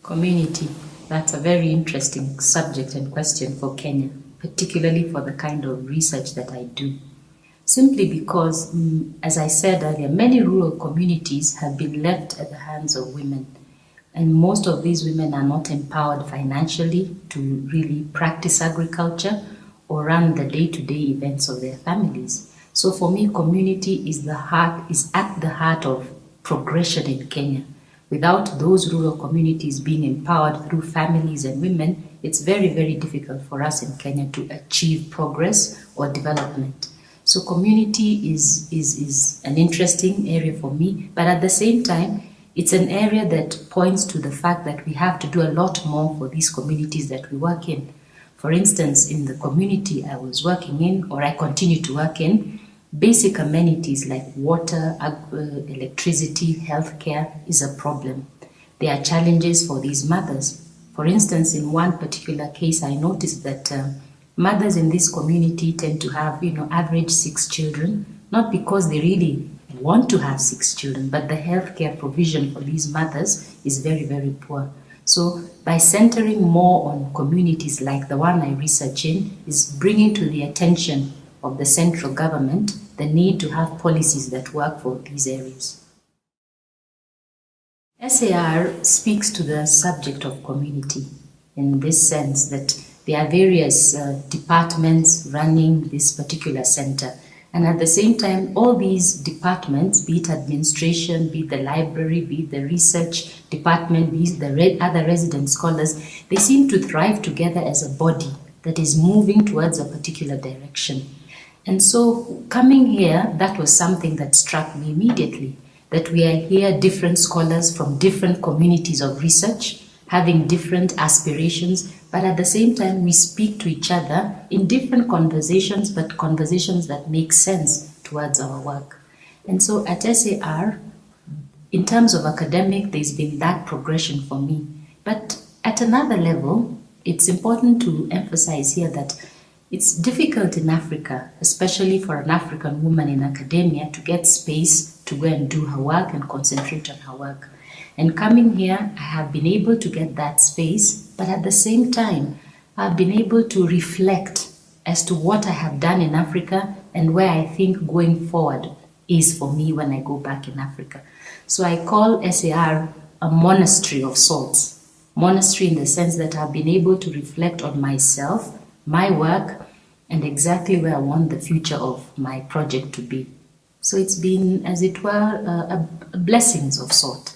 Community, that's a very interesting subject and question for Kenya, particularly for the kind of research that I do. Simply because, as I said earlier, many rural communities have been left at the hands of women. And most of these women are not empowered financially to really practice agriculture or run the day-to-day events of their families. So for me, community is at the heart of progression in Kenya. Without those rural communities being empowered through families and women, it's very, very difficult for us in Kenya to achieve progress or development. So community is an interesting area for me, but at the same time, it's an area that points to the fact that we have to do a lot more for these communities that we work in. For instance, in the community I was working in, or I continue to work in, basic amenities like water, electricity, healthcare is a problem. There are challenges for these mothers. For instance, in one particular case, I noticed that mothers in this community tend to have, average 6 children, not because they really want to have 6 children, but the healthcare provision for these mothers is very, very poor. So by centering more on communities like the one I research in, is bringing to the attention of the central government the need to have policies that work for these areas. SAR speaks to the subject of community in this sense that there are various departments running this particular center. And at the same time, all these departments, be it administration, be it the library, be it the research department, be it the other resident scholars, they seem to thrive together as a body that is moving towards a particular direction. And so coming here, that was something that struck me immediately, that we are here different scholars from different communities of research, having different aspirations, but at the same time we speak to each other in different conversations, but conversations that make sense towards our work. And so at SAR, in terms of academic, there's been that progression for me. But at another level, it's important to emphasize here that it's difficult in Africa, especially for an African woman in academia, to get space to go and do her work and concentrate on her work. And coming here, I have been able to get that space, but at the same time, I've been able to reflect as to what I have done in Africa and where I think going forward is for me when I go back in Africa. So I call SAR a monastery of sorts. Monastery in the sense that I've been able to reflect on myself, my work, and exactly where I want the future of my project to be. So it's been, as it were, a blessings of sort.